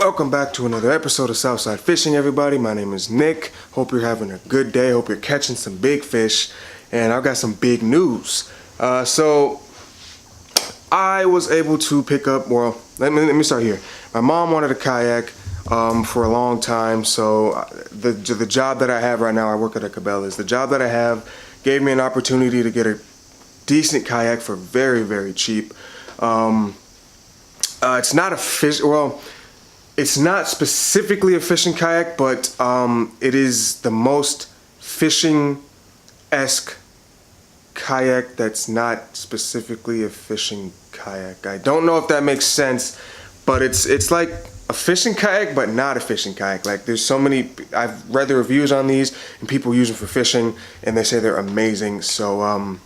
Welcome back to another episode of Southside Fishing, everybody. My name is Nick. Hope you're having a good day. Hope you're catching some big fish. And I've got some big news. So I was able to pick up, well, let me start here. My mom wanted a kayak for a long time. So the job that I have right now, I work at a Cabelas. The job that I have gave me an opportunity to get a decent kayak for very, very cheap. It's not a fish, well, it's not specifically a fishing kayak, but it is the most fishing-esque kayak that's not specifically a fishing kayak. I don't know if that makes sense, but it's like a fishing kayak, but not a fishing kayak. Like, there's so many, I've read the reviews on these, and people use them for fishing, and they say they're amazing. So,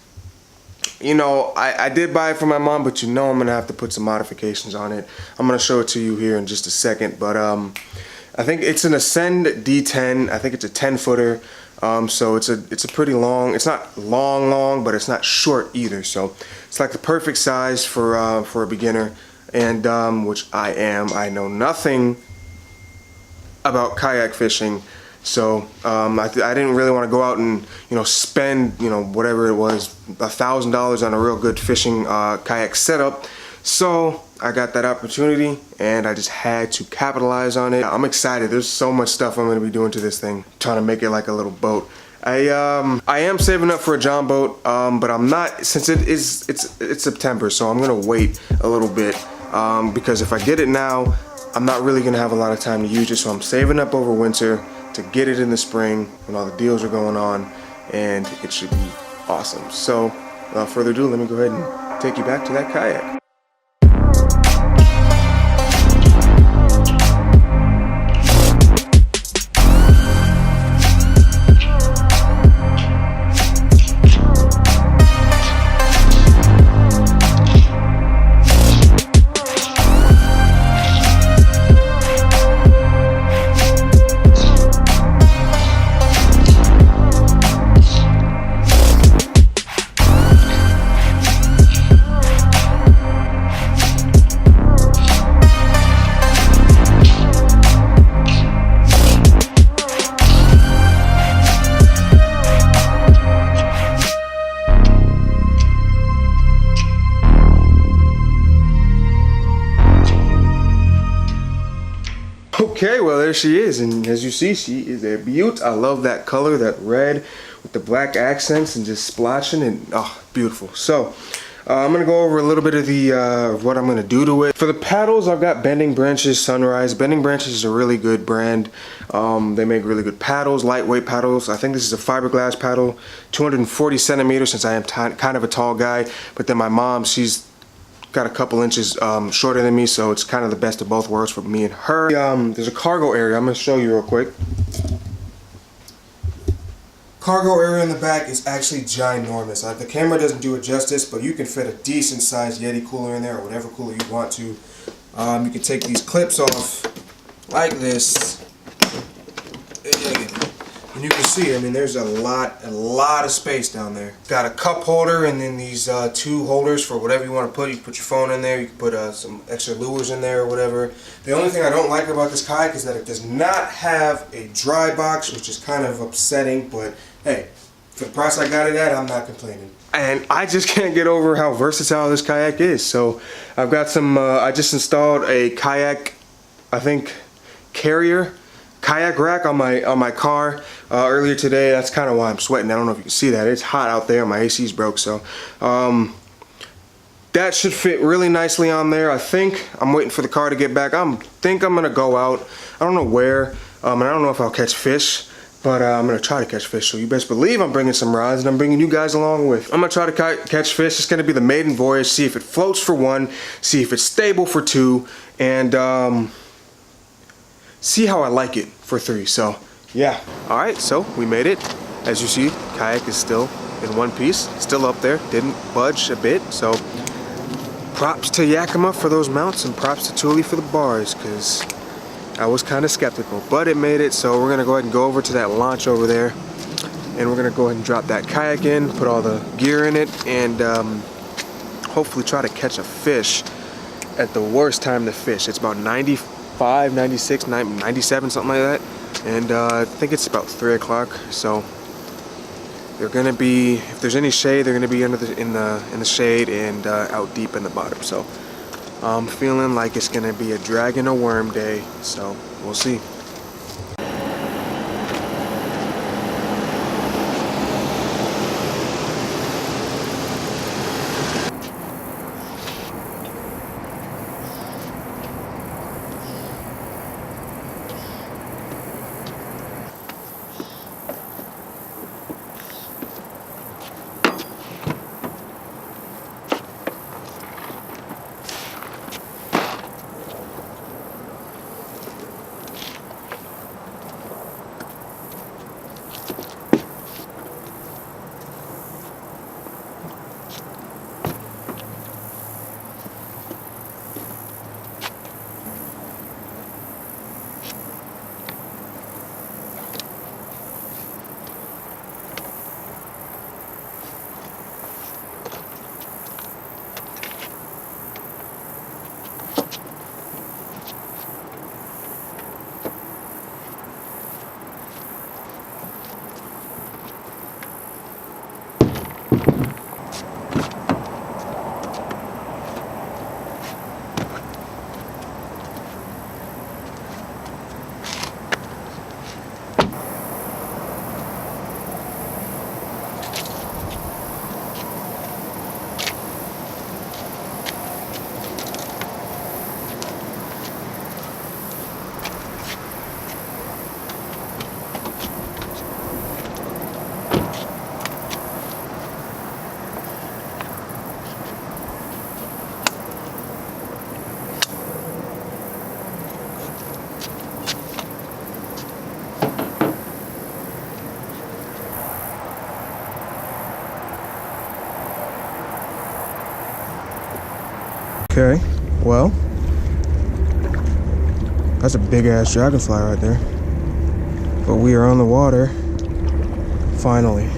you know, I did buy it for my mom, but you know I'm going to have to put some modifications on it. I'm going to show it to you here in just a second. But I think it's an Ascend D10. I think it's a 10-footer. So it's a pretty long, it's not long, but it's not short either. So it's like the perfect size for a beginner, and which I am. I know nothing about kayak fishing. So I didn't really want to go out and, you know, spend, you know, whatever it was, $1,000 on a real good fishing kayak setup. So I got that opportunity and I just had to capitalize on it. I'm excited. There's so much stuff I'm going to be doing to this thing, trying to make it like a little boat. I am saving up for a John boat, but I'm not, since it's September, so I'm going to wait a little bit because if I get it now, I'm not really going to have a lot of time to use it. So I'm saving up over winter to get it in the spring when all the deals are going on, and it should be awesome. So without further ado, let me go ahead and take you back to that kayak. Okay, well, there she is, and as you see, she is a beaut. I love that color, that red with the black accents and just splotching, and oh, beautiful. So I'm gonna go over a little bit of the what I'm gonna do to it. For the paddles, I've got Bending Branches Sunrise. Bending Branches is a really good brand. They make really good paddles, lightweight paddles. I think this is a fiberglass paddle, 240 centimeters, since I am kind of a tall guy. But then my mom, she's got a couple inches shorter than me, so it's kind of the best of both worlds for me and her. There's a cargo area. I'm going to show you real quick. Cargo area in the back is actually ginormous. The camera doesn't do it justice, but you can fit a decent sized Yeti cooler in there, or whatever cooler you want to. You can take these clips off like this, and you can see, I mean, there's a lot of space down there. Got a cup holder, and then these two holders for whatever you want to put. You can put your phone in there, you can put some extra lures in there or whatever. The only thing I don't like about this kayak is that it does not have a dry box, which is kind of upsetting, but hey, for the price I got it at, I'm not complaining. And I just can't get over how versatile this kayak is. So I've got some, I just installed a kayak, I think, kayak rack on my car earlier today. That's kind of why I'm sweating. I don't know if you can see that. It's hot out there. My AC's broke, so that should fit really nicely on there. I think I'm waiting for the car to get back. I think I'm gonna go out. I don't know where, and I don't know if I'll catch fish, but I'm gonna try to catch fish. So you best believe I'm bringing some rods, and I'm bringing you guys along with. I'm gonna try to catch fish. It's gonna be the maiden voyage. See if it floats for one. See if it's stable for two, and see how I like it for three. So yeah, all right, so we made it. As you see, kayak is still in one piece, still up there, didn't budge a bit. So props to Yakima for those mounts, and props to Thule for the bars, because I was kind of skeptical, but it made it. So we're gonna go ahead and go over to that launch over there, and we're gonna go ahead and drop that kayak in, put all the gear in it, and hopefully try to catch a fish at the worst time to fish. It's about 90 95, 96, 97, something like that. And I think it's about 3 o'clock. So they're gonna be, if there's any shade, they're gonna be under in the shade and out deep in the bottom. So I'm feeling like it's gonna be a drag and a worm day. So we'll see. Okay, well, that's a big ass dragonfly right there. But we are on the water, finally.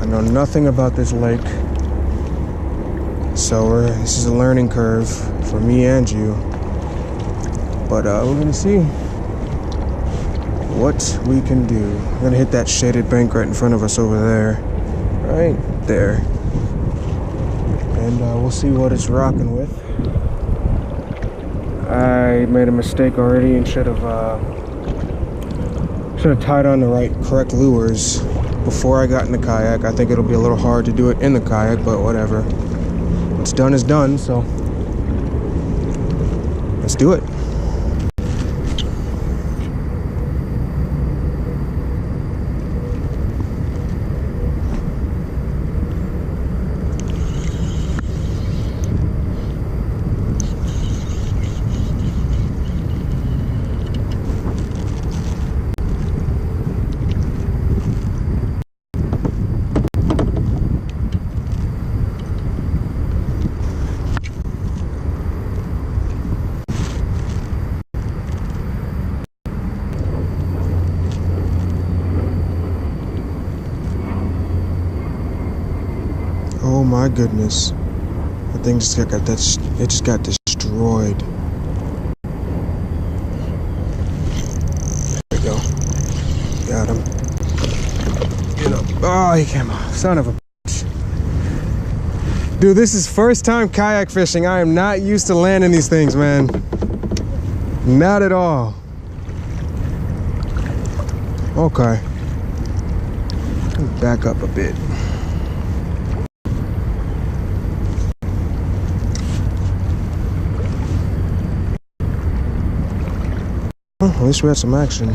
I know nothing about this lake, so this is a learning curve for me and you. But we're gonna see what we can do. I'm gonna hit that shaded bank right in front of us over there, right there. And we'll see what it's rocking with. I made a mistake already and should have tied on the correct lures before I got in the kayak. I think it'll be a little hard to do it in the kayak, but whatever. What's done is done, so let's do it. Oh my goodness. That thing just got destroyed. There we go. Got him. Get up. Oh, he came off. Son of a bitch. Dude, this is first time kayak fishing. I am not used to landing these things, man. Not at all. Okay. Back up a bit. Oh, at least we had some action.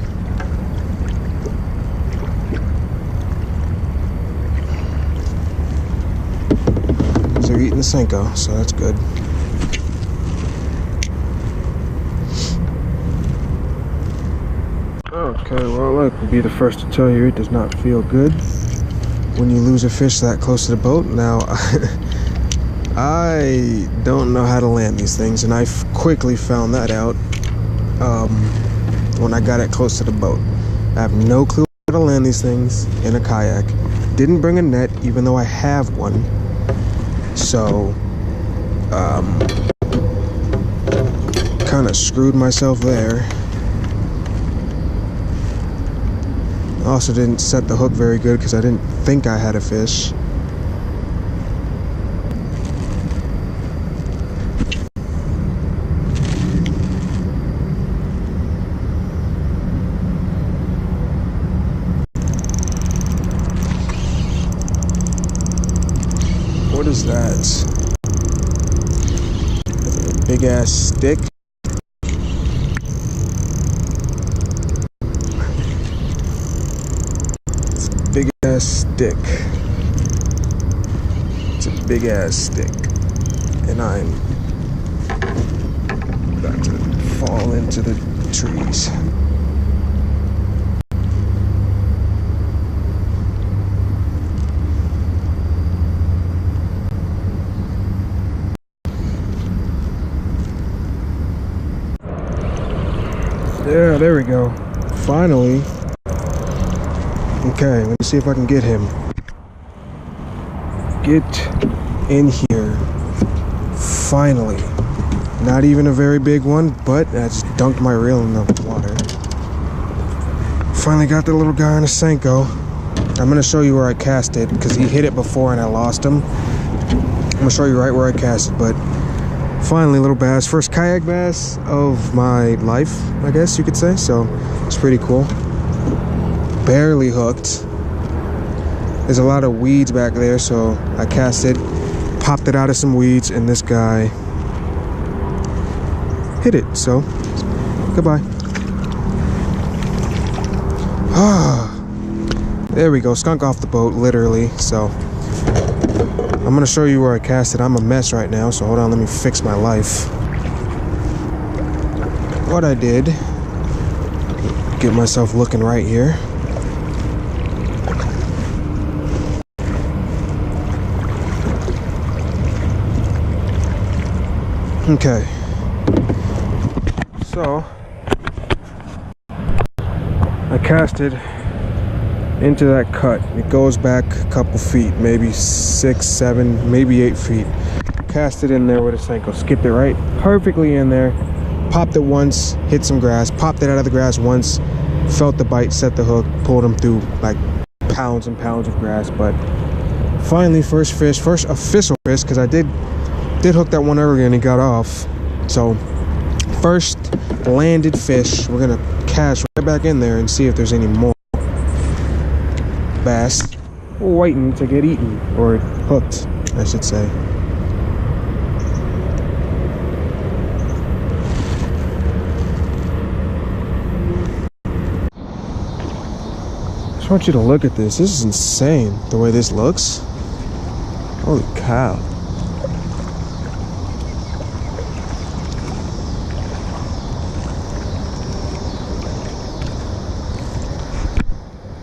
So they're eating the Senko, so that's good. Okay, well, look, I'll be the first to tell you it does not feel good when you lose a fish that close to the boat. Now, I don't know how to land these things, and I quickly found that out when I got it close to the boat. I have no clue how to land these things in a kayak. Didn't bring a net, even though I have one. So, kind kind of screwed myself there. Also didn't set the hook very good because I didn't think I had a fish. What is that? A big ass stick. It's a big ass stick. It's a big ass stick. And I'm about to fall into the trees. Yeah, there we go. Finally. Okay, let me see if I can get him. Get in here. Finally. Not even a very big one, but I just dunked my reel in the water. Finally got the little guy on a Senko. I'm gonna show you where I cast it because he hit it before and I lost him. I'm gonna show you right where I cast it, but finally, little bass. First kayak bass of my life, I guess you could say. So it's pretty cool. Barely hooked. There's a lot of weeds back there, so I cast it, popped it out of some weeds, and this guy hit it. So goodbye. There we go. Skunk off the boat, literally. So I'm gonna show you where I cast it. I'm a mess right now, so hold on, let me fix my life. What I did, get myself looking right here. Okay. So I casted into that cut. It goes back a couple feet, maybe 6, 7, maybe 8 feet. Cast it in there with a Senko, skipped it right perfectly in there, popped it once, hit some grass, popped it out of the grass once, felt the bite, set the hook, pulled him through like pounds and pounds of grass. But finally, first fish, first official fish, because I did hook that one earlier and he got off. So first landed fish. We're gonna cast right back in there and see if there's any more bass waiting to get eaten, or hooked, I should say. I just want you to look at this. This is insane, the way this looks. Holy cow.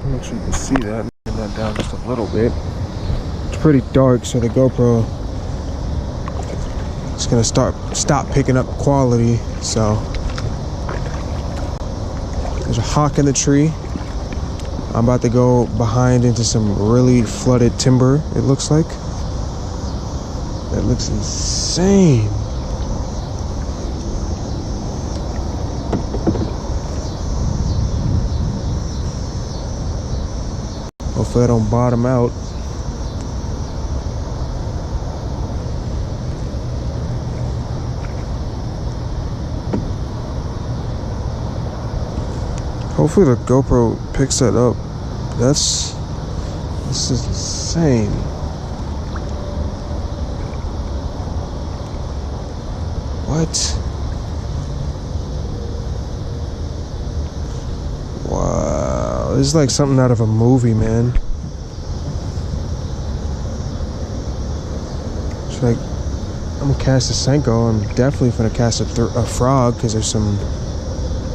I'm not sure you can see that. Bring that down just a little bit. It's pretty dark, so the GoPro is gonna stop picking up quality. So there's a hawk in the tree. I'm about to go behind into some really flooded timber, it looks like. That looks insane. Hopefully I don't bottom out. Hopefully the GoPro picks that up. This is insane. What? Wow, this is like something out of a movie, man. I'm gonna cast a Senko. I'm definitely gonna cast a frog because there's some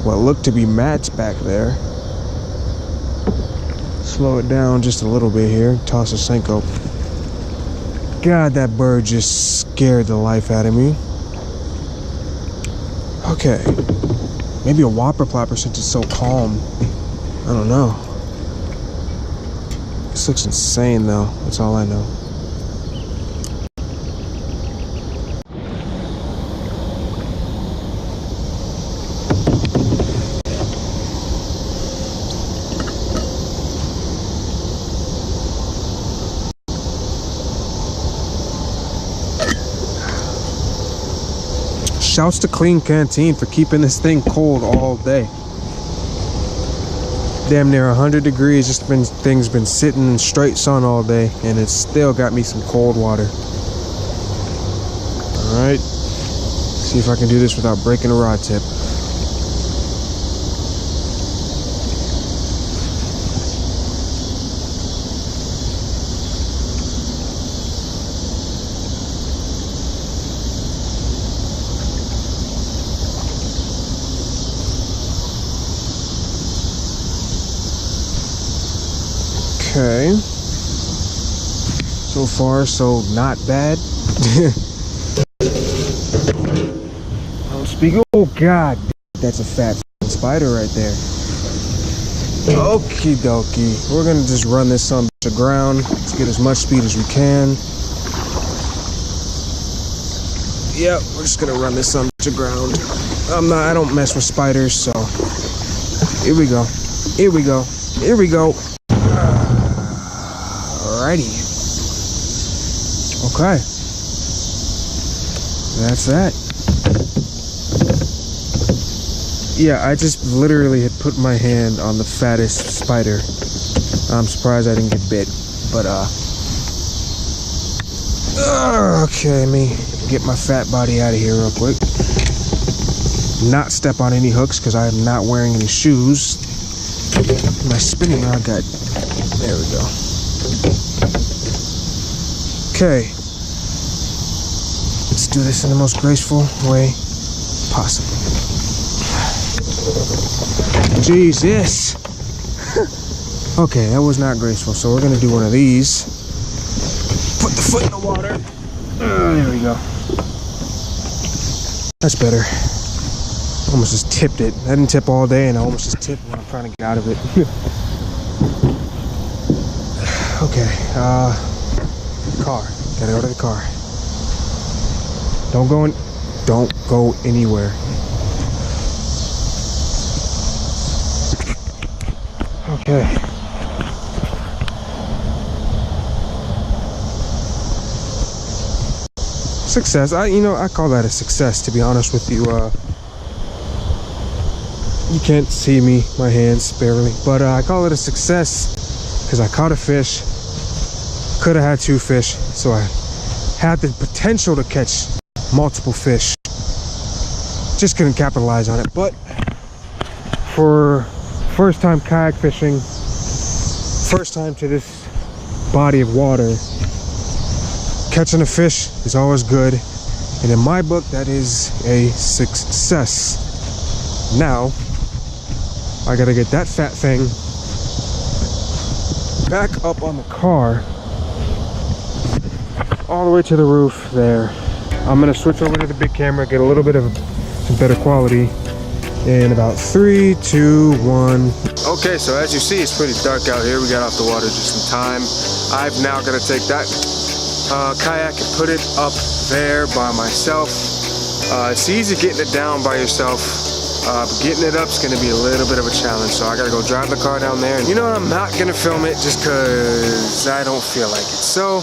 what look to be mats back there. Slow it down just a little bit here. Toss a Senko. God, that bird just scared the life out of me. Okay. Maybe a whopper plopper since it's so calm. I don't know. This looks insane though. That's all I know. Shouts to Clean Canteen for keeping this thing cold all day. Damn near 100 degrees. Things been sitting in straight sun all day, and it's still got me some cold water. All right, see if I can do this without breaking a rod tip. Okay, so far so not bad. Don't speak. Oh god, that's a fat spider right there. Okie dokie, we're gonna just run this son to ground. Let's get as much speed as we can. Yep, we're just gonna run this son to ground. I don't mess with spiders, so here we go. Here we go. Here we go. Alrighty. Okay. That's that. Yeah, I just literally had put my hand on the fattest spider. I'm surprised I didn't get bit. But, okay, let me get my fat body out of here real quick. Not step on any hooks because I am not wearing any shoes. My spinning rod got... There we go. Okay, let's do this in the most graceful way possible. Jesus! Okay, that was not graceful, so we're gonna do one of these. Put the foot in the water. There we go. That's better. Almost just tipped it. I didn't tip all day, and I almost just tipped when I'm trying to get out of it. Okay, car. Gotta go to the car. Don't go anywhere. Okay. Success. I call that a success, to be honest with you. You can't see me, my hands barely, but I call it a success because I caught a fish. Could have had 2 fish, so I had the potential to catch multiple fish. Just couldn't capitalize on it. But for first time kayak fishing, first time to this body of water, catching a fish is always good, and in my book that is a success. Now I gotta get that fat thing back up on the car all the way to the roof there. I'm gonna switch over to the big camera, get a little bit of some better quality in about 3, 2, 1. Okay, so as you see, it's pretty dark out here. We got off the water just in time. I've now got to take that kayak and put it up there by myself. It's easy getting it down by yourself, but getting it up is going to be a little bit of a challenge. So I got to go drive the car down there. And you know what? I'm not going to film it just because I don't feel like it. So